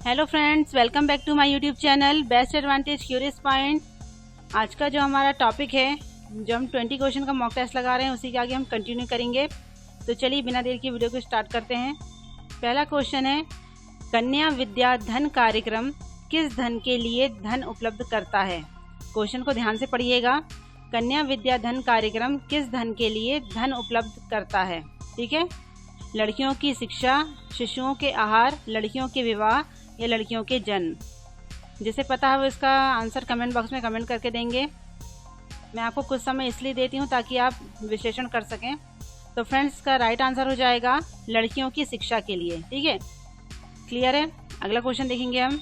Hello friends, welcome back to my YouTube channel best advantage curious point. आज का जो हमारा टॉपिक है, जो हम 20 क्वेश्चन का मॉक टेस्ट लगा रहे हैं, उसी के आगे हम कंटिन्यू करेंगे। तो चलिए बिना देर की वीडियो को स्टार्ट करते हैं। पहला क्वेश्चन है, कन्या विद्या धन कार्यक्रम किस धन के लिए धन उपलब्ध करता है? क्वेश्चन को ध्यान से पढ़िएगा। कन्या विद्या धन कार्यक्रम किस धन के लिए धन उपलब्ध करता है? ठीक है, लड़कियों की शिक्षा, शिशुओं के आहार, लड़कियों के विवाह या लड़कियों के जन्म। जिसे पता है वो इसका आंसर कमेंट बॉक्स में कमेंट करके देंगे। मैं आपको कुछ समय इसलिए देती हूँ ताकि आप विश्लेषण कर सकें। तो फ्रेंड्स, का राइट आंसर हो जाएगा लड़कियों की शिक्षा के लिए। ठीक है, क्लियर है। अगला क्वेश्चन देखेंगे हम।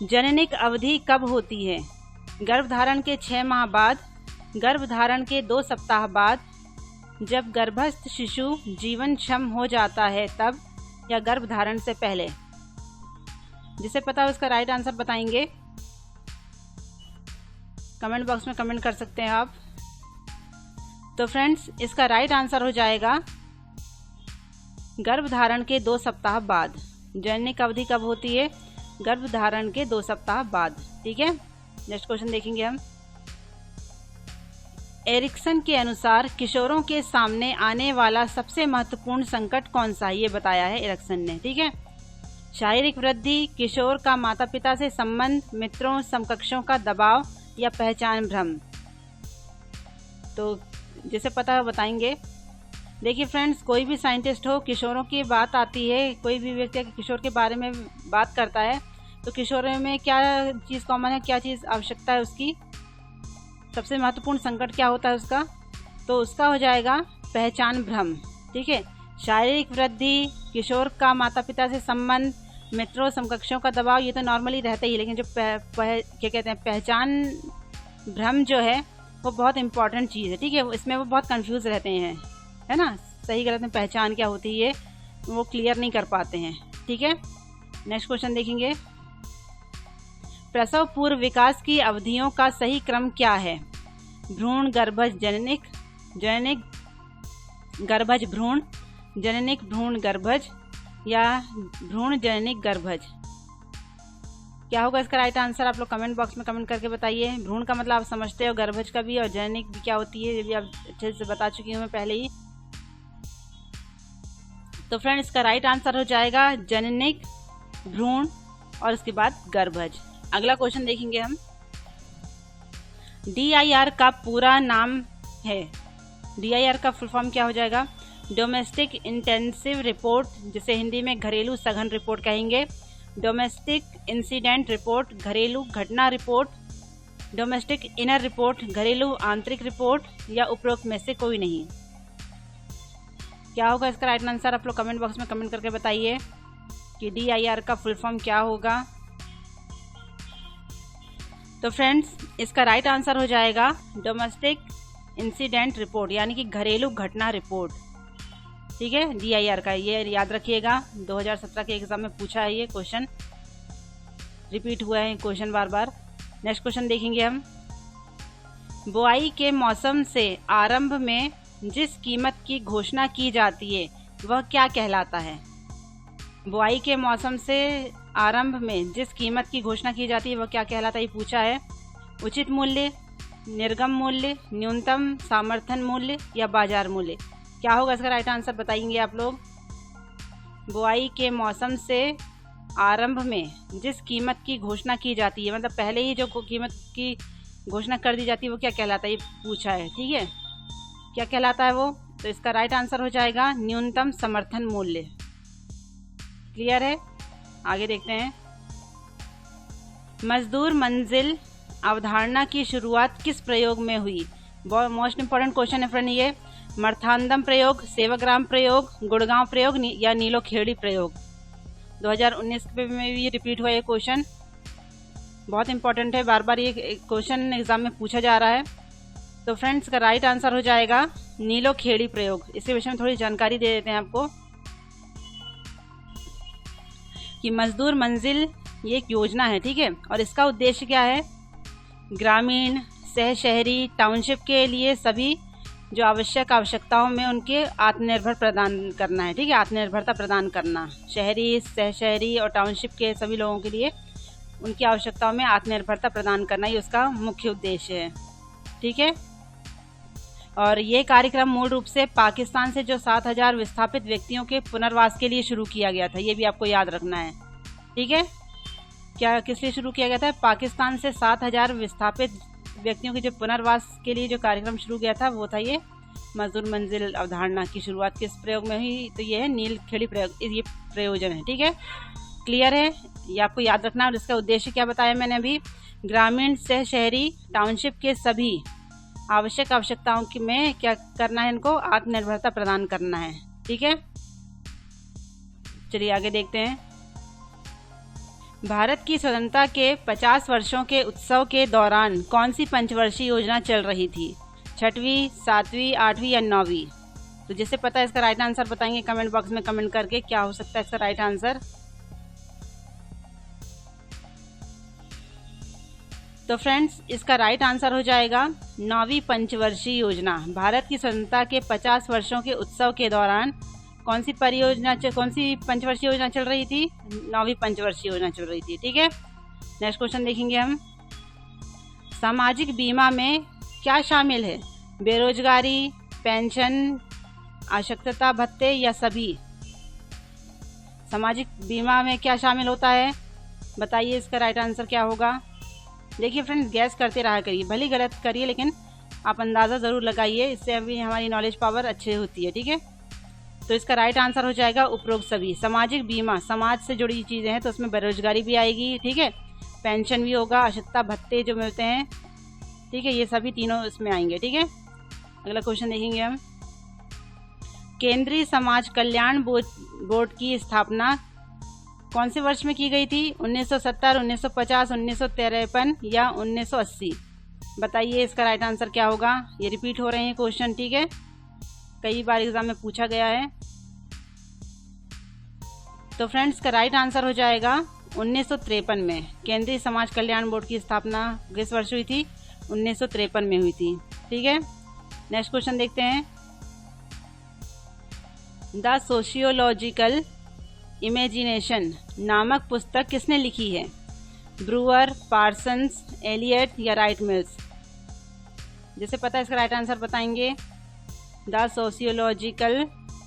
जननिक अवधि कब होती है? गर्भधारण के 6 माह बाद, गर्भधारण के 2 सप्ताह बाद, जब गर्भस्थ शिशु जीवन क्षम हो जाता है तब, या गर्भधारण से पहले? जिसे पता है उसका राइट आंसर बताएंगे। कमेंट बॉक्स में कमेंट कर सकते हैं आप। तो फ्रेंड्स, इसका राइट आंसर हो जाएगा गर्भधारण के 2 सप्ताह बाद। जननिक अवधि कब होती है? गर्भधारण के 2 सप्ताह बाद। ठीक है, नेक्स्ट क्वेश्चन देखेंगे हम। एरिक्सन के अनुसार किशोरों के सामने आने वाला सबसे महत्वपूर्ण संकट कौन सा है? ये बताया है एरिक्सन ने। ठीक है, शारीरिक वृद्धि, किशोर का माता पिता से संबंध, मित्रों समकक्षों का दबाव या पहचान भ्रम? तो जिसे पता है बताएंगे। देखिए फ्रेंड्स, कोई भी साइंटिस्ट हो, किशोरों की बात आती है, कोई भी व्यक्ति किशोर के बारे में बात करता है, तो किशोर में क्या चीज़ कॉमन है, क्या चीज़ आवश्यकता है उसकी, सबसे महत्वपूर्ण संकट क्या होता है उसका? तो उसका हो जाएगा पहचान भ्रम। ठीक है, शारीरिक वृद्धि, किशोर का माता पिता से संबंध, मित्रों समकक्षों का दबाव, ये तो नॉर्मली रहता ही, लेकिन जो क्या कहते हैं पहचान भ्रम जो है वो बहुत इंपॉर्टेंट चीज़ है। ठीक है, इसमें वो बहुत कंफ्यूज रहते हैं, है ना, सही गलत में पहचान क्या होती है वो क्लियर नहीं कर पाते हैं। ठीक है, नेक्स्ट क्वेश्चन देखेंगे। प्रसव पूर्व विकास की अवधियों का सही क्रम क्या है? भ्रूण गर्भज जननिक, जननिक गर्भज भ्रूण, जननिक भ्रूण गर्भज या भ्रूण जननिक गर्भज? क्या होगा इसका राइट आंसर? आप लोग कमेंट बॉक्स में कमेंट करके बताइए। भ्रूण का मतलब आप समझते हो, गर्भज का भी, और जननिक भी क्या होती है ये भी आप अच्छे से बता चुकी हूँ मैं पहले ही। तो फ्रेंड्स, इसका राइट आंसर हो जाएगा जननिक भ्रूण और उसके बाद गर्भज। अगला क्वेश्चन देखेंगे हम। DIR का पूरा नाम है, DIR का फुल फॉर्म क्या हो जाएगा? डोमेस्टिक इंटेंसिव रिपोर्ट, जिसे हिंदी में घरेलू सघन रिपोर्ट कहेंगे। डोमेस्टिक इंसिडेंट रिपोर्ट, घरेलू घटना रिपोर्ट। डोमेस्टिक इनर रिपोर्ट, घरेलू आंतरिक रिपोर्ट, या उपरोक्त में से कोई नहीं? क्या होगा इसका राइट आंसर? आप लोग कमेंट बॉक्स में कमेंट करके बताइए कि DIR का फुल फॉर्म क्या होगा। तो फ्रेंड्स, इसका राइट आंसर हो जाएगा डोमेस्टिक इंसिडेंट रिपोर्ट, यानी कि घरेलू घटना रिपोर्ट। ठीक है, DIR का, ये याद रखिएगा, 2017 के एग्जाम में पूछा है, ये क्वेश्चन रिपीट हुआ है क्वेश्चन बार बार। नेक्स्ट क्वेश्चन देखेंगे हम। बुआई के मौसम से आरंभ में जिस कीमत की घोषणा की जाती है वह क्या कहलाता है? बुआई के मौसम से आरंभ में जिस कीमत की घोषणा की जाती है वह क्या कहलाता है, ये पूछा है। उचित मूल्य, निर्गम मूल्य, न्यूनतम समर्थन मूल्य या बाजार मूल्य? क्या होगा इसका राइट आंसर बताएंगे आप लोग। बुआई के मौसम से आरंभ में जिस कीमत की घोषणा की जाती है, मतलब पहले ही जो कीमत की घोषणा कर दी जाती है वो क्या कहलाता है, ये पूछा है। ठीक है, क्या कहलाता है वो? तो इसका राइट आंसर हो जाएगा न्यूनतम समर्थन मूल्य। क्लियर है, आगे देखते हैं। मजदूर मंजिल अवधारणा की शुरुआत किस प्रयोग में हुई? बहुत मोस्ट इंपॉर्टेंट क्वेश्चन है फ्रेंड ये। मर्थांदम प्रयोग, सेवाग्राम प्रयोग, गुड़गांव प्रयोग या नीलोखेड़ी प्रयोग? 2019 में भी रिपीट हुआ ये क्वेश्चन, बहुत इंपॉर्टेंट है, बार बार ये क्वेश्चन एग्जाम में पूछा जा रहा है। तो फ्रेंड्स, का राइट आंसर हो जाएगा नीलोखेड़ी प्रयोग। इसके विषय में थोड़ी जानकारी दे देते हैं आपको कि मजदूर मंजिल ये एक योजना है। ठीक है, और इसका उद्देश्य क्या है? ग्रामीण, शहरी, टाउनशिप के लिए सभी जो आवश्यकताओं में उनके आत्मनिर्भर प्रदान करना है। ठीक है, आत्मनिर्भरता प्रदान करना, शहरी, सहशहरी और टाउनशिप के सभी लोगों के लिए उनकी आवश्यकताओं में आत्मनिर्भरता प्रदान करना ही उसका मुख्य उद्देश्य है। ठीक है, और ये कार्यक्रम मूल रूप से पाकिस्तान से जो 7,000 विस्थापित व्यक्तियों के पुनर्वास के लिए शुरू किया गया था, ये भी आपको याद रखना है। ठीक है, क्या किस लिए शुरू किया गया था? पाकिस्तान से 7,000 विस्थापित व्यक्तियों के जो पुनर्वास के लिए जो कार्यक्रम शुरू किया था वो था ये मजदूर मंजिल अवधारणा की शुरुआत किस प्रयोग में हुई? तो ये है नीलखेड़ी प्रयोग, ये प्रयोजन है। ठीक है, क्लियर है? ये आपको याद रखना। और इसका उद्देश्य क्या बताया मैंने अभी? ग्रामीण से शहरी टाउनशिप के सभी आवश्यकताओं में क्या करना है? इनको आत्मनिर्भरता प्रदान करना है। ठीक है, चलिए आगे देखते हैं। भारत की स्वतंत्रता के 50 वर्षों के उत्सव के दौरान कौन सी पंचवर्षीय योजना चल रही थी? 6वीं, 7वीं, 8वीं या 9वीं? तो जिसे पता है इसका राइट आंसर बताएंगे कमेंट बॉक्स में कमेंट करके, क्या हो सकता है इसका राइट आंसर। तो फ्रेंड्स, इसका राइट आंसर हो जाएगा 9वीं पंचवर्षीय योजना। भारत की स्वतंत्रता के 50 वर्षों के उत्सव के दौरान कौन सी पंचवर्षीय योजना चल रही थी? 9वीं पंचवर्षीय योजना चल रही थी। ठीक है, नेक्स्ट क्वेश्चन देखेंगे हम। सामाजिक बीमा में क्या शामिल है? बेरोजगारी, पेंशन, आवश्यकता भत्ते या सभी? सामाजिक बीमा में क्या शामिल होता है? बताइए इसका राइट आंसर क्या होगा। देखिए फ्रेंड्स, गैस करते रहा करिए, भले गलत करिए लेकिन आप अंदाज़ा ज़रूर लगाइए, इससे अभी हमारी नॉलेज पावर अच्छी होती है। ठीक है, तो इसका राइट आंसर हो जाएगा उपरोक्त सभी। सामाजिक बीमा समाज से जुड़ी चीज़ें हैं तो उसमें बेरोजगारी भी आएगी। ठीक है, पेंशन भी होगा, आवश्यकता भत्ते जो मिलते हैं, ठीक है, ये सभी तीनों इसमें आएंगे। ठीक है, अगला क्वेश्चन देखेंगे हम। केंद्रीय समाज कल्याण बोर्ड की स्थापना कौन से वर्ष में की गई थी? 1970, 1950, 1953 या 1980? बताइए इसका राइट आंसर क्या होगा। ये रिपीट हो रहे हैं क्वेश्चन। ठीक है, कई बार एग्जाम में पूछा गया है। तो फ्रेंड्स, का राइट आंसर हो जाएगा 1953 में। केंद्रीय समाज कल्याण बोर्ड की स्थापना किस वर्ष हुई थी? 1953 में हुई थी। ठीक है, नेक्स्ट क्वेश्चन देखते हैं। द सोशियोलॉजिकल इमेजिनेशन नामक पुस्तक किसने लिखी है? ब्रूअर, पार्सन्स, एलियट या राइट मिल्स? जिसे पता है इसका राइट आंसर बताएंगे। द सोशियोलॉजिकल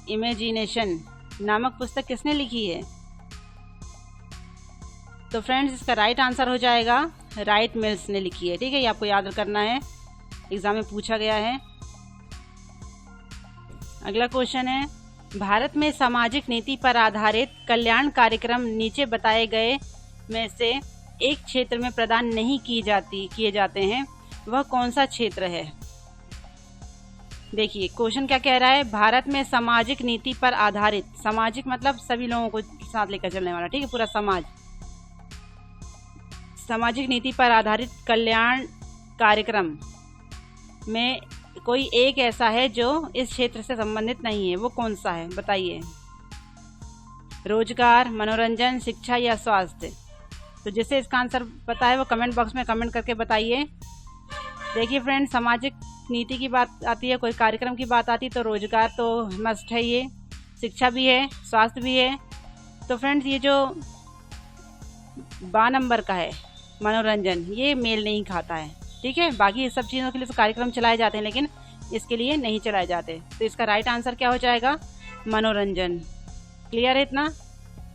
इमेजिनेशन नामक पुस्तक किसने लिखी है? तो फ्रेंड्स, इसका राइट आंसर हो जाएगा राइट मिल्स ने लिखी है। ठीक है, ये आपको याद करना है, एग्जाम में पूछा गया है। अगला क्वेश्चन है, भारत में सामाजिक नीति पर आधारित कल्याण कार्यक्रम नीचे बताए गए में से एक क्षेत्र में प्रदान नहीं किए जाते हैं, वह कौन सा क्षेत्र है? देखिए क्वेश्चन क्या कह रहा है। भारत में सामाजिक नीति पर आधारित, सामाजिक मतलब सभी लोगों को साथ लेकर चलने वाला, ठीक है, पूरा समाज। सामाजिक नीति पर आधारित कल्याण कार्यक्रम में कोई एक ऐसा है जो इस क्षेत्र से संबंधित नहीं है, वो कौन सा है बताइए। रोजगार, मनोरंजन, शिक्षा या स्वास्थ्य? तो जिसे इसका आंसर पता है वो कमेंट बॉक्स में कमेंट करके बताइए। देखिए फ्रेंड्स, सामाजिक नीति की बात आती है, कोई कार्यक्रम की बात आती है तो रोजगार तो मस्ट है, ये शिक्षा भी है, स्वास्थ्य भी है। तो फ्रेंड्स, ये जो 12 नंबर का है मनोरंजन, ये मेल नहीं खाता है। ठीक है, बाकी सब चीज़ों के लिए तो कार्यक्रम चलाए जाते हैं लेकिन इसके लिए नहीं चलाए जाते। तो इसका राइट आंसर क्या हो जाएगा? मनोरंजन। क्लियर है इतना?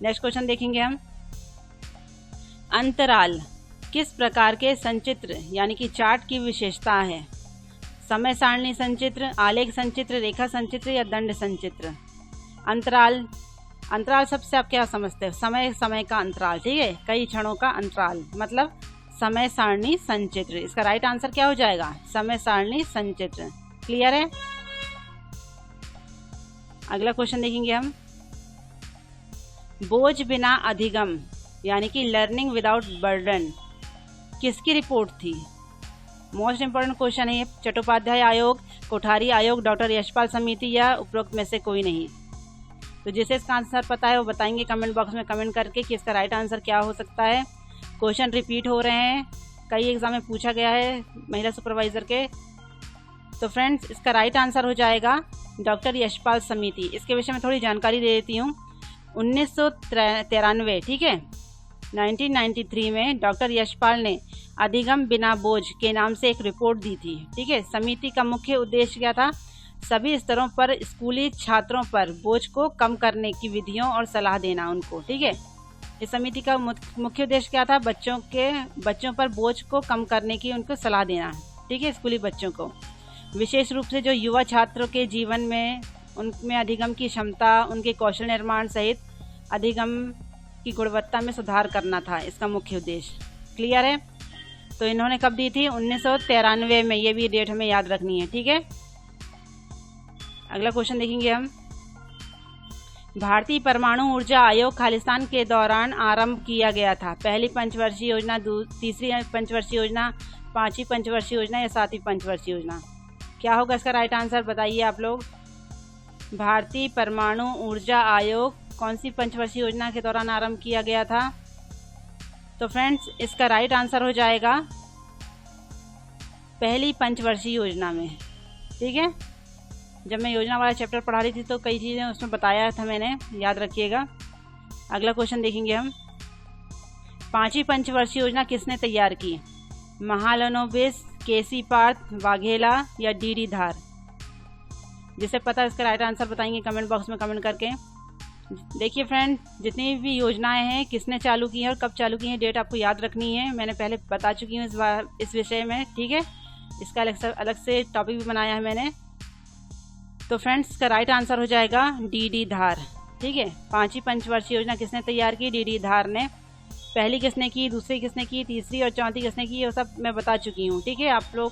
नेक्स्ट क्वेश्चन देखेंगे हम। अंतराल किस प्रकार के संचित्र यानी कि चार्ट की विशेषता है? समय सारणी संचित्र, आलेख संचित्र, रेखा संचित्र या दंड संचित्र? अंतराल सबसे आप क्या समझते हैं? समय का अंतराल, ठीक है, कई क्षणों का अंतराल, मतलब समय सारणी संचित्र। इसका राइट आंसर क्या हो जाएगा? समय सारणी संचित्र। क्लियर है? अगला क्वेश्चन देखेंगे हम। बोझ बिना अधिगम यानी कि लर्निंग विदाउट बर्डन किसकी रिपोर्ट थी? मोस्ट इंपोर्टेंट क्वेश्चन है ये। चट्टोपाध्याय आयोग, कोठारी आयोग, डॉक्टर यशपाल समिति या उपरोक्त में से कोई नहीं? तो जिसे इसका आंसर पता है वो बताएंगे कमेंट बॉक्स में कमेंट करके कि इसका राइट आंसर क्या हो सकता है। क्वेश्चन रिपीट हो रहे हैं, कई एग्जाम में पूछा गया है महिला सुपरवाइजर के। तो फ्रेंड्स इसका राइट आंसर हो जाएगा डॉक्टर यशपाल समिति। इसके विषय में थोड़ी जानकारी दे देती हूँ। 1993, ठीक है, 1993 में डॉक्टर यशपाल ने अधिगम बिना बोझ के नाम से एक रिपोर्ट दी थी। ठीक है, समिति का मुख्य उद्देश्य क्या था? सभी स्तरों पर स्कूली छात्रों पर बोझ को कम करने की विधियों और सलाह देना उनको। ठीक है, इस समिति का मुख्य उद्देश्य क्या था? बच्चों पर बोझ को कम करने की उनको सलाह देना। ठीक है, स्कूली बच्चों को, विशेष रूप से जो युवा छात्रों के जीवन में उनमें अधिगम की क्षमता, उनके कौशल निर्माण सहित अधिगम की गुणवत्ता में सुधार करना था इसका मुख्य उद्देश्य। क्लियर है? तो इन्होंने कब दी थी? 1993 में। ये भी डेट हमें याद रखनी है। ठीक है, अगला क्वेश्चन देखेंगे हम। भारतीय परमाणु ऊर्जा आयोग खालिस्तान के दौरान आरंभ किया गया था। पहली पंचवर्षीय योजना, तीसरी पंचवर्षीय योजना, पांचवी पंचवर्षीय योजना या सातवीं पंचवर्षीय योजना? क्या होगा इसका राइट आंसर? बताइए आप लोग। भारतीय परमाणु ऊर्जा आयोग कौन सी पंचवर्षीय योजना के दौरान आरंभ किया गया था? तो फ्रेंड्स इसका राइट आंसर हो जाएगा पहली पंचवर्षीय योजना में। ठीक है, जब मैं योजना वाला चैप्टर पढ़ा रही थी तो कई चीज़ें उसमें बताया था मैंने, याद रखिएगा। अगला क्वेश्चन देखेंगे हम। पांचवी पंचवर्षीय योजना किसने तैयार की? महालनोबिस, केसी पार्थ, वाघेला या डी धार? जिसे पता है इसका राइट आंसर बताएंगे कमेंट बॉक्स में कमेंट करके। देखिए फ्रेंड, जितनी भी योजनाएं हैं किसने चालू की हैं और कब चालू की हैं, डेट आपको याद रखनी है। मैंने पहले बता चुकी हूँ इस विषय में। ठीक है, इसका अलग से टॉपिक भी बनाया है मैंने। तो फ्रेंड्स इसका राइट आंसर हो जाएगा डी धार। ठीक है, पांचवी पंचवर्षीय योजना किसने तैयार की? डी धार ने। पहली किसने की, दूसरी किसने की, तीसरी और चौथी किसने की, ये सब मैं बता चुकी हूँ। ठीक है, आप लोग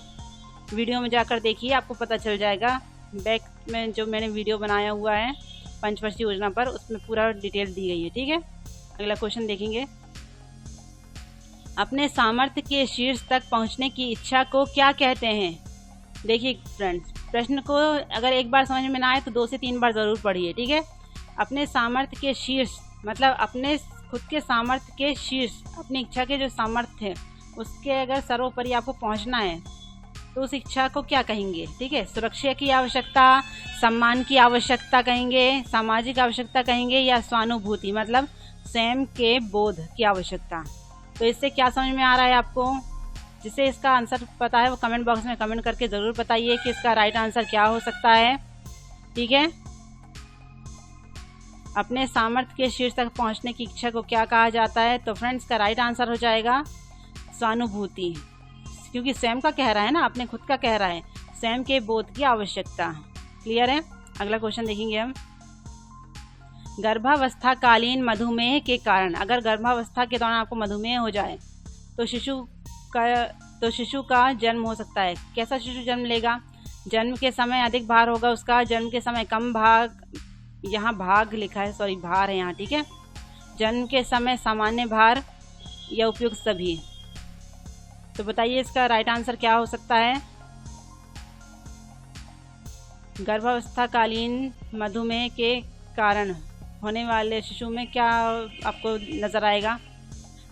वीडियो में जाकर देखिए, आपको पता चल जाएगा। बैक में जो मैंने वीडियो बनाया हुआ है पंचवर्षीय योजना पर, उसमें पूरा डिटेल दी गई है। ठीक है, अगला क्वेश्चन देखेंगे। अपने सामर्थ्य के शीर्ष तक पहुंचने की इच्छा को क्या कहते हैं? देखिए फ्रेंड्स, प्रश्न को अगर एक बार समझ में ना आए तो 2 से 3 बार जरूर पढ़िए। ठीक है, अपने सामर्थ्य के शीर्ष मतलब अपने खुद के सामर्थ्य के शीर्ष, अपनी इच्छा के जो सामर्थ्य है उसके अगर सर्वोपरि आपको पहुंचना है तो उस इच्छा को क्या कहेंगे? ठीक है, सुरक्षा की आवश्यकता, सम्मान की आवश्यकता कहेंगे, सामाजिक आवश्यकता कहेंगे या स्वानुभूति मतलब स्वयं के बोध की आवश्यकता? तो इससे क्या समझ में आ रहा है आपको? जिसे इसका आंसर पता है वो कमेंट बॉक्स में कमेंट करके ज़रूर बताइए कि इसका राइट आंसर क्या हो सकता है। ठीक है, अपने सामर्थ्य के शीर्ष तक पहुंचने की इच्छा को क्या कहा जाता है? तो फ्रेंड्स का राइट आंसर हो जाएगा स्वानुभूति, क्योंकि स्वयं का कह रहा है ना, अपने खुद का कह रहा है, स्वयं के बोध की आवश्यकता। क्लियर है? अगला क्वेश्चन देखेंगे हम। गर्भावस्थाकालीन मधुमेह के कारण, अगर गर्भावस्था के दौरान आपको मधुमेह हो जाए तो शिशु का जन्म हो सकता है। कैसा शिशु जन्म लेगा? जन्म के समय अधिक भार होगा उसका, जन्म के समय कम भाग, यहाँ भाग लिखा है, सॉरी भार है यहाँ। ठीक है, जन्म के समय सामान्य भार या उपयुक्त सभी? तो बताइए इसका राइट आंसर क्या हो सकता है? गर्भावस्थाकालीन मधुमेह के कारण होने वाले शिशु में क्या आपको नज़र आएगा?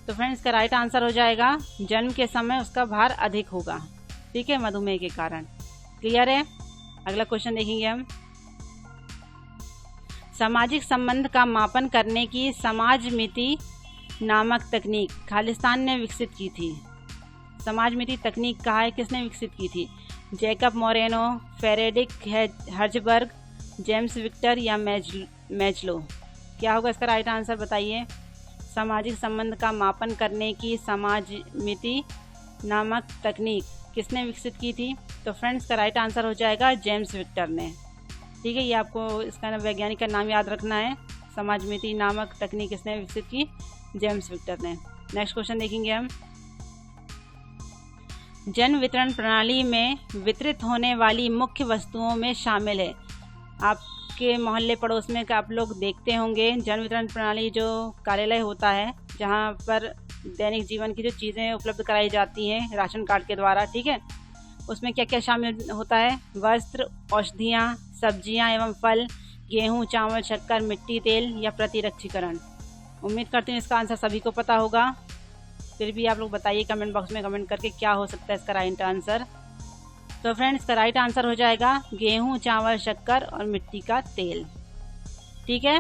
तो फ्रेंड्स इसका राइट आंसर हो जाएगा जन्म के समय उसका भार अधिक होगा। ठीक है, मधुमेह के कारण। क्लियर है? अगला क्वेश्चन देखेंगे हम। सामाजिक संबंध का मापन करने की समाज मिति नामक तकनीक खालिस्तान ने विकसित की थी। समाज मिति तकनीक कहा है किसने विकसित की थी? Jacob Moreno, Frederick Herzberg, James Victor या मैज्लो? क्या होगा इसका राइट आंसर बताइए। सामाजिक संबंध का मापन करने की समाज मिति नामक तकनीक किसने विकसित की थी? तो फ्रेंड्स का राइट आंसर हो जाएगा जेम्स विक्टर ने। ठीक है, ये आपको इसका वैज्ञानिक का नाम याद रखना है। समाज मिति नामक तकनीक किसने विकसित की? जेम्स विक्टर ने। नेक्स्ट क्वेश्चन देखेंगे हम। जन वितरण प्रणाली में वितरित होने वाली मुख्य वस्तुओं में शामिल है। आपके मोहल्ले पड़ोस में आप लोग देखते होंगे जन वितरण प्रणाली जो कार्यालय होता है, जहाँ पर दैनिक जीवन की जो चीज़ें उपलब्ध कराई जाती हैं राशन कार्ड के द्वारा। ठीक है, उसमें क्या क्या शामिल होता है? वस्त्र, औषधियाँ, सब्जियाँ एवं फल, गेहूँ, चावल, शक्कर, मिट्टी तेल या प्रतिरक्षीकरण? उम्मीद करती हूँ इसका आंसर सभी को पता होगा। फिर भी आप लोग बताइए कमेंट बॉक्स में कमेंट करके क्या हो सकता है इसका राइट आंसर। तो फ्रेंड्स इसका राइट आंसर हो जाएगा गेहूं, चावल, शक्कर और मिट्टी का तेल। ठीक है,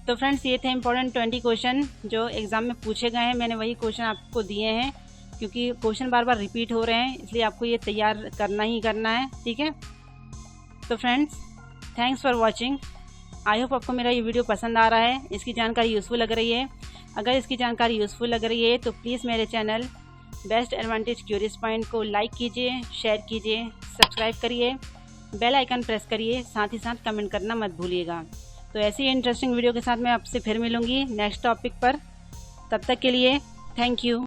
तो फ्रेंड्स ये थे इम्पोर्टेंट 20 क्वेश्चन जो एग्जाम में पूछे गए हैं। मैंने वही क्वेश्चन आपको दिए हैं क्योंकि क्वेश्चन बार बार रिपीट हो रहे हैं, इसलिए आपको ये तैयार करना ही करना है। ठीक है, तो friends thanks for watching. I hope आपको मेरा ये वीडियो पसंद आ रहा है, इसकी जानकारी यूज़फुल लग रही है। अगर इसकी जानकारी यूज़फुल लग रही है तो प्लीज़ मेरे channel best advantage curious point को लाइक कीजिए, शेयर कीजिए, सब्सक्राइब करिए, बेल आइकन प्रेस करिए, साथ ही साथ कमेंट करना मत भूलिएगा। तो ऐसी इंटरेस्टिंग वीडियो के साथ मैं आपसे फिर मिलूँगी नेक्स्ट टॉपिक पर। तब तक के लिए थैंक यू।